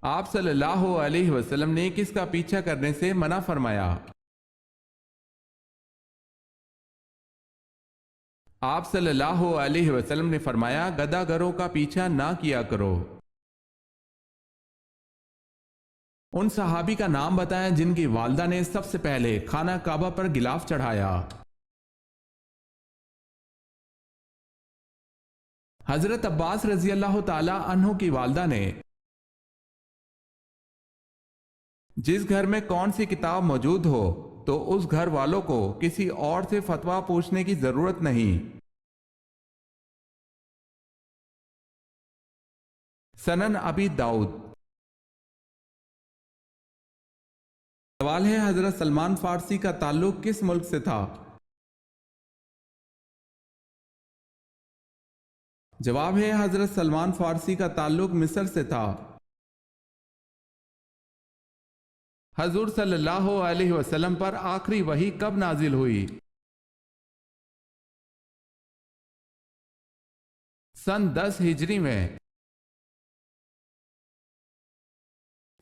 آپ صلی اللہ علیہ وسلم نے کس کا پیچھا کرنے سے منع فرمایا؟ آپ صلی اللہ علیہ وسلم نے فرمایا گدھا گروں کا پیچھا نہ کیا کرو۔ ان صحابی کا نام بتائیں جن کی والدہ نے سب سے پہلے خانہ کعبہ پر غلاف چڑھایا۔ حضرت عباس رضی اللہ تعالی عنہ کی والدہ نے جس گھر میں کون سی کتاب موجود ہو تو اس گھر والوں کو کسی اور سے فتویٰ پوچھنے کی ضرورت نہیں۔ سنن ابی داؤد۔ سوال ہے حضرت سلمان فارسی کا تعلق کس ملک سے تھا؟ جواب ہے حضرت سلمان فارسی کا تعلق مصر سے تھا۔ حضور صلی اللہ علیہ وسلم پر آخری وحی کب نازل ہوئی؟ سن 10 ہجری میں۔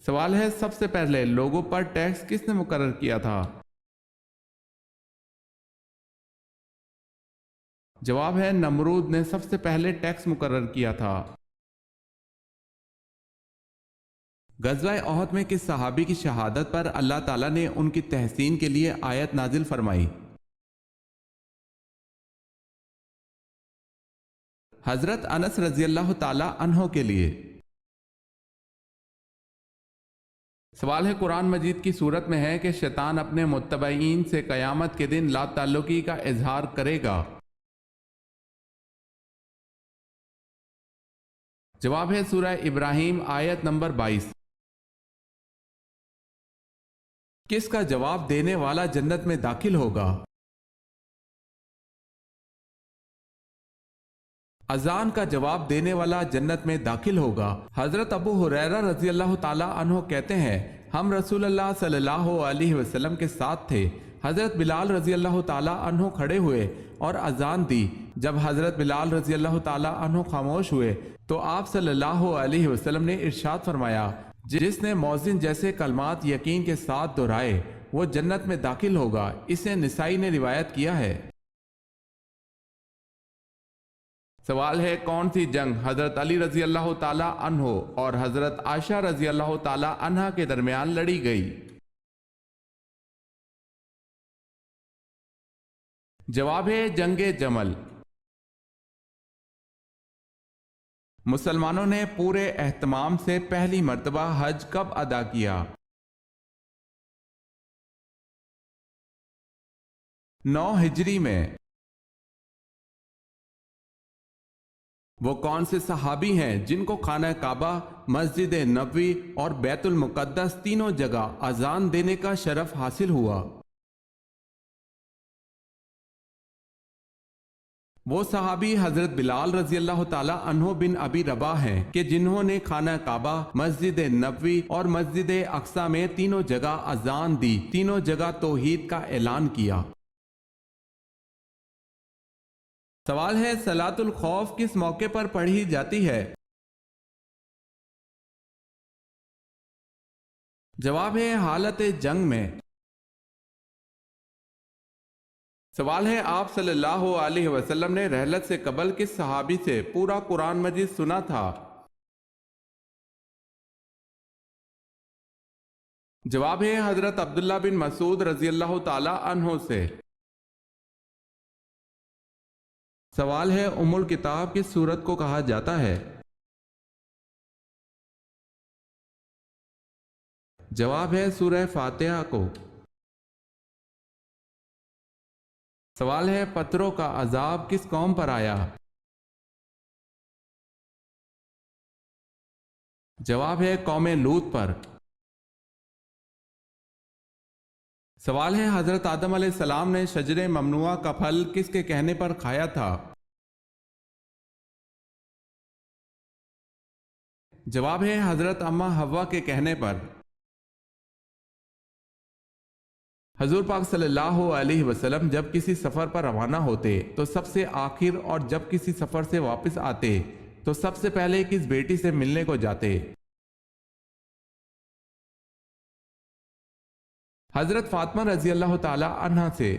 سوال ہے سب سے پہلے لوگوں پر ٹیکس کس نے مقرر کیا تھا؟ جواب ہے نمرود نے سب سے پہلے ٹیکس مقرر کیا تھا۔ غزوہ احد میں کس صحابی کی شہادت پر اللہ تعالیٰ نے ان کی تحسین کے لیے آیت نازل فرمائی؟ حضرت انس رضی اللہ تعالی عنہ کے لیے۔ سوال ہے قرآن مجید کی صورت میں ہے کہ شیطان اپنے متبعین سے قیامت کے دن لا تعلقی کا اظہار کرے گا؟ جواب ہے سورہ ابراہیم آیت نمبر 22۔ کس کا جواب دینے والا جنت میں داخل ہوگا؟ اذان کا جواب دینے والا جنت میں داخل ہوگا۔ حضرت ابو ہریرہ رضی اللہ تعالی عنہ کہتے ہیں ہم رسول اللہ صلی اللہ علیہ وسلم کے ساتھ تھے۔ حضرت بلال رضی اللہ تعالی عنہ کھڑے ہوئے اور اذان دی۔ جب حضرت بلال رضی اللہ تعالی عنہ خاموش ہوئے تو آپ صلی اللہ علیہ وسلم نے ارشاد فرمایا جس نے مؤذن جیسے کلمات یقین کے ساتھ دہرائے وہ جنت میں داخل ہوگا۔ اسے نسائی نے روایت کیا ہے۔ سوال ہے کون سی جنگ حضرت علی رضی اللہ تعالی عنہ اور حضرت عائشہ رضی اللہ تعالی عنہ کے درمیان لڑی گئی؟ جواب ہے جنگ جمل۔ مسلمانوں نے پورے اہتمام سے پہلی مرتبہ حج کب ادا کیا؟ 9 ہجری میں۔ وہ کون سے صحابی ہیں جن کو خانہ کعبہ، مسجد نبوی اور بیت المقدس تینوں جگہ اذان دینے کا شرف حاصل ہوا؟ وہ صحابی حضرت بلال رضی اللہ تعالی عنہ بن ابی رباح ہیں کہ جنہوں نے خانہ کعبہ، مسجد نبوی اور مسجد اقصی میں تینوں جگہ اذان دی، تینوں جگہ توحید کا اعلان کیا۔ سوال ہے صلاۃ الخوف کس موقع پر پڑھی جاتی ہے؟ جواب ہے حالت جنگ میں۔ سوال ہے آپ صلی اللہ علیہ وسلم نے رحلت سے قبل کس صحابی سے پورا قرآن مجید سنا تھا؟ جواب ہے حضرت عبداللہ بن مسعود رضی اللہ تعالی عنہ سے۔ سوال ہے ام الکتاب کس سورت کو کہا جاتا ہے؟ جواب ہے سورہ فاتحہ کو۔ سوال ہے پتھروں کا عذاب کس قوم پر آیا؟ جواب ہے قوم لوط پر۔ سوال ہے حضرت آدم علیہ السلام نے شجر ممنوعہ کا پھل کس کے کہنے پر کھایا تھا؟ جواب ہے حضرت اماں حوا کے کہنے پر۔ حضور پاک صلی اللہ علیہ وسلم جب کسی سفر پر روانہ ہوتے تو سب سے آخر اور جب کسی سفر سے واپس آتے تو سب سے پہلے کس بیٹی سے ملنے کو جاتے؟ حضرت فاطمہ رضی اللہ تعالی عنہا سے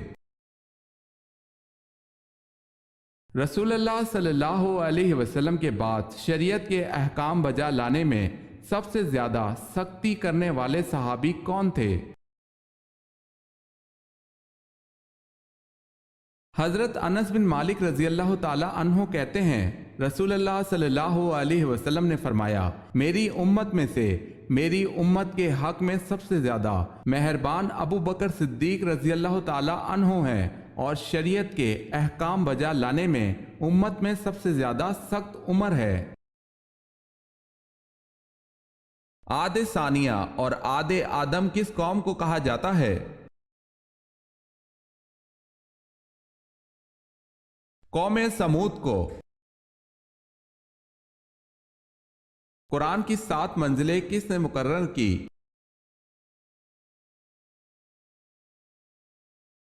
رسول اللہ صلی اللہ علیہ وسلم کے بعد شریعت کے احکام بجا لانے میں سب سے زیادہ سختی کرنے والے صحابی کون تھے؟ حضرت انس بن مالک رضی اللہ تعالی عنہ کہتے ہیں رسول اللہ صلی اللہ علیہ وسلم نے فرمایا میری امت میں سے میری امت کے حق میں سب سے زیادہ مہربان ابو بکر صدیق رضی اللہ تعالی عنہ ہیں اور شریعت کے احکام بجا لانے میں امت میں سب سے زیادہ سخت عمر ہے۔ عاد ثانیہ اور عاد آدم کس قوم کو کہا جاتا ہے؟ قوم سمود کو۔ قرآن کی 7 منزلیں کس نے مقرر کی؟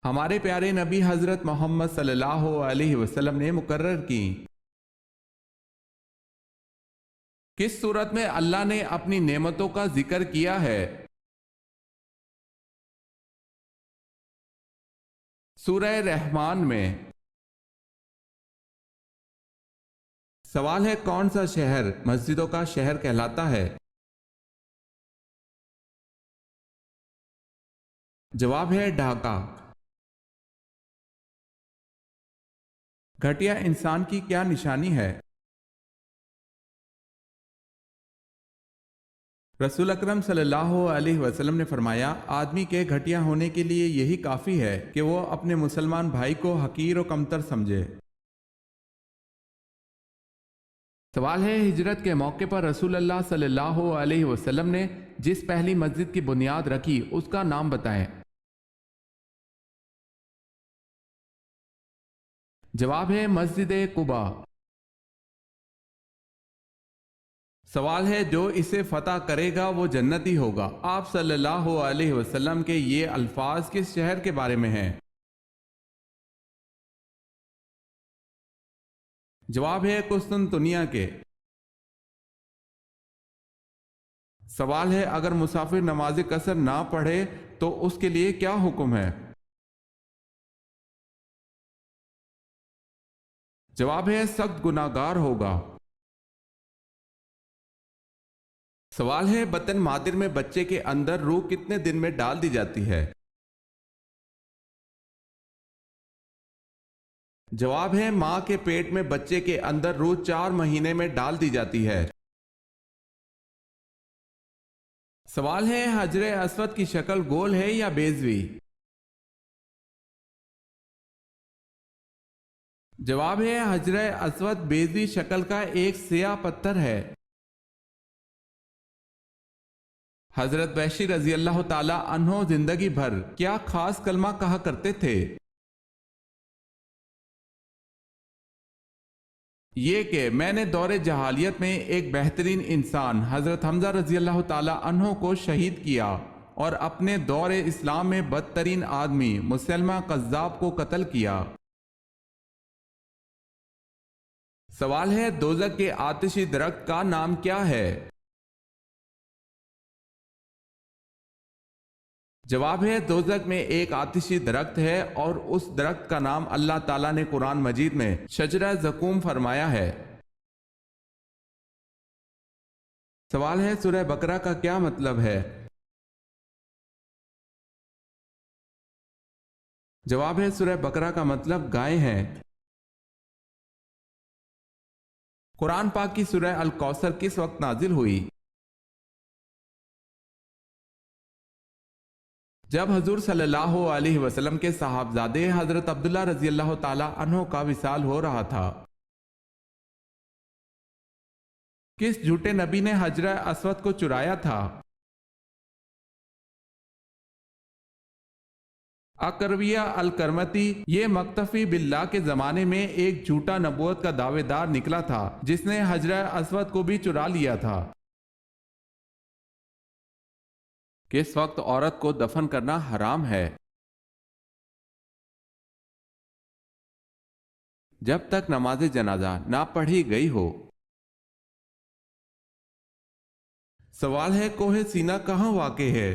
ہمارے پیارے نبی حضرت محمد صلی اللہ علیہ وسلم نے مقرر کی۔ کس صورت میں اللہ نے اپنی نعمتوں کا ذکر کیا ہے؟ سورہ رحمان میں۔ سوال ہے کون سا شہر مسجدوں کا شہر کہلاتا ہے؟ جواب ہے ڈھاکہ۔ گھٹیا انسان کی کیا نشانی ہے؟ رسول اکرم صلی اللہ علیہ وسلم نے فرمایا آدمی کے گھٹیا ہونے کے لیے یہی کافی ہے کہ وہ اپنے مسلمان بھائی کو حقیر و کمتر سمجھے۔ سوال ہے ہجرت کے موقع پر رسول اللہ صلی اللہ علیہ وسلم نے جس پہلی مسجد کی بنیاد رکھی اس کا نام بتائیں۔ جواب ہے مسجد قباء۔ سوال ہے جو اسے فتح کرے گا وہ جنتی ہوگا، آپ صلی اللہ علیہ وسلم کے یہ الفاظ کس شہر کے بارے میں ہیں؟ جواب ہے قسطنطنیہ کے۔ سوال ہے اگر مسافر نماز قصر نہ پڑھے تو اس کے لیے کیا حکم ہے؟ جواب ہے سخت گناہگار ہوگا۔ سوال ہے بطن مادر میں بچے کے اندر روح کتنے دن میں ڈال دی جاتی ہے؟ جواب ہے ماں کے پیٹ میں بچے کے اندر روح 4 مہینے میں ڈال دی جاتی ہے۔ سوال ہے حجر اسود کی شکل گول ہے یا بیضوی؟ جواب ہے حجر اسود بیضوی شکل کا ایک سیاہ پتھر ہے۔ حضرت وحشی رضی اللہ تعالی عنہ زندگی بھر کیا خاص کلمہ کہا کرتے تھے؟ یہ کہ میں نے دور جہالیت میں ایک بہترین انسان حضرت حمزہ رضی اللہ تعالی عنہ کو شہید کیا اور اپنے دور اسلام میں بدترین آدمی مسلمہ قذاب کو قتل کیا۔ سوال ہے دوزخ کے آتشی درخت کا نام کیا ہے؟ جواب ہے دوزخ میں ایک آتشی درخت ہے اور اس درخت کا نام اللہ تعالیٰ نے قرآن مجید میں شجرہ زقوم فرمایا ہے۔ سوال ہے سورہ بقرہ کا کیا مطلب ہے؟ جواب ہے سورہ بقرہ کا مطلب گائے ہیں۔ قرآن پاک کی سورہ الکوثر کس وقت نازل ہوئی؟ جب حضور صلی اللہ علیہ وسلم کے صاحبزادے حضرت عبداللہ رضی اللہ تعالی عنہ کا وصال ہو رہا تھا۔ کس جھوٹے نبی نے حجر اسود کو چرایا تھا؟ اکرویہ الکرمتی یہ مقتفی باللہ کے زمانے میں ایک جھوٹا نبوت کا دعوے دار نکلا تھا جس نے حجر اسود کو بھی چرا لیا تھا۔ کس وقت عورت کو دفن کرنا حرام ہے؟ جب تک نماز جنازہ نہ پڑھی گئی ہو۔ سوال ہے کوہ سینا کہاں واقع ہے؟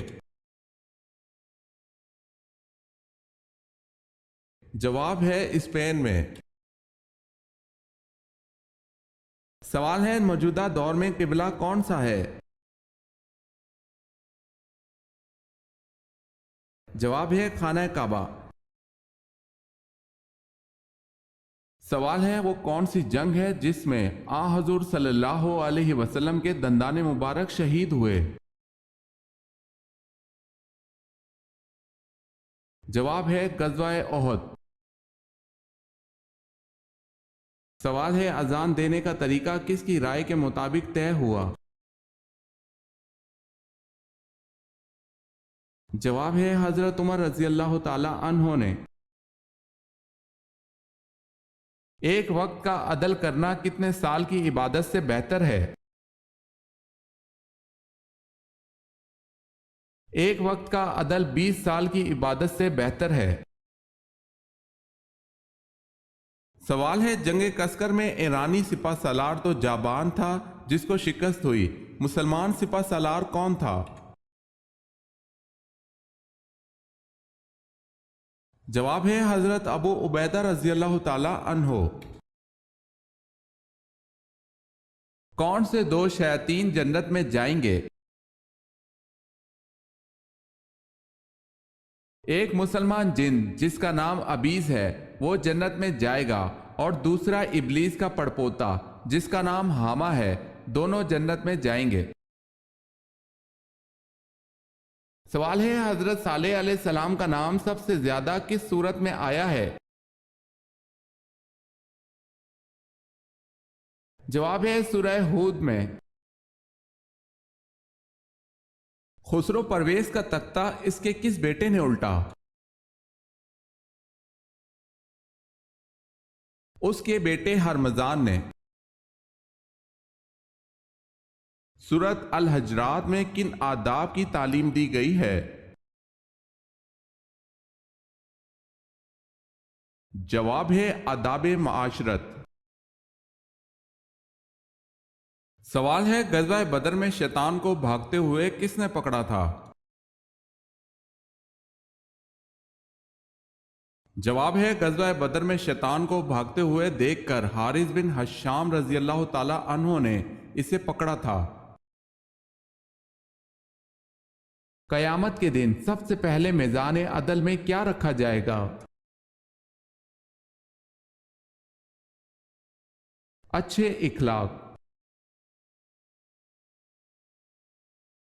جواب ہے اسپین میں۔ سوال ہے موجودہ دور میں قبلہ کون سا ہے؟ جواب ہے خانہ کعبہ۔ سوال ہے وہ کون سی جنگ ہے جس میں آن حضور صلی اللہ علیہ وسلم کے دندان مبارک شہید ہوئے؟ جواب ہے غزوہ احد۔ سوال ہے اذان دینے کا طریقہ کس کی رائے کے مطابق طے ہوا؟ جواب ہے حضرت عمر رضی اللہ تعالی عنہ نے۔ ایک وقت کا عدل کرنا کتنے سال کی عبادت سے بہتر ہے؟ ایک وقت کا عدل 20 سال کی عبادت سے بہتر ہے۔ سوال ہے جنگ کسکر میں ایرانی سپہ سالار تو جابان تھا جس کو شکست ہوئی، مسلمان سپہ سالار کون تھا؟ جواب ہے حضرت ابو عبیدہ رضی اللہ تعالی عنہ۔ کون سے دو شیاطین جنت میں جائیں گے؟ ایک مسلمان جن جس کا نام ابیز ہے وہ جنت میں جائے گا، اور دوسرا ابلیس کا پڑپوتا جس کا نام حامہ ہے، دونوں جنت میں جائیں گے۔ سوال ہے حضرت صالح علیہ السلام کا نام سب سے زیادہ کس سورت میں آیا ہے؟ جواب ہے سورہ ہود میں۔ خسرو پرویز کا تختہ اس کے کس بیٹے نے الٹا؟ اس کے بیٹے ہرمزان نے۔ سورت الحجرات میں کن آداب کی تعلیم دی گئی ہے؟ جواب ہے آداب معاشرت۔ سوال ہے غزوہ بدر میں شیطان کو بھاگتے ہوئے کس نے پکڑا تھا؟ جواب ہے غزوہ بدر میں شیطان کو بھاگتے ہوئے دیکھ کر حارث بن حشام رضی اللہ تعالی عنہ نے اسے پکڑا تھا۔ قیامت کے دن سب سے پہلے میزان عدل میں کیا رکھا جائے گا؟ اچھے اخلاق۔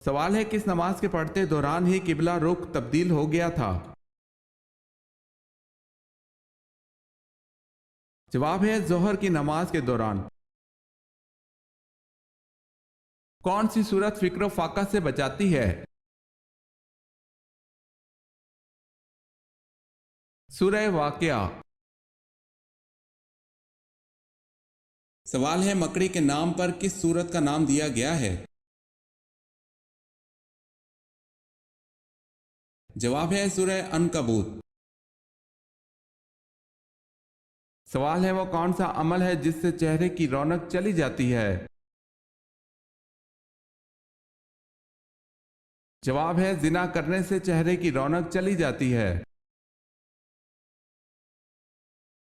سوال ہے کس نماز کے پڑھتے دوران ہی قبلہ رخ تبدیل ہو گیا تھا؟ جواب ہے ظہر کی نماز کے دوران۔ کون سی سورت فکر و فاقہ سے بچاتی ہے؟ سورہ واقعہ۔ سوال ہے مکڑی کے نام پر کس سورت کا نام دیا گیا ہے؟ جواب ہے سورہ عنکبوت۔ سوال ہے وہ کون سا عمل ہے جس سے چہرے کی رونق چلی جاتی ہے؟ جواب ہے زنا کرنے سے چہرے کی رونق چلی جاتی ہے۔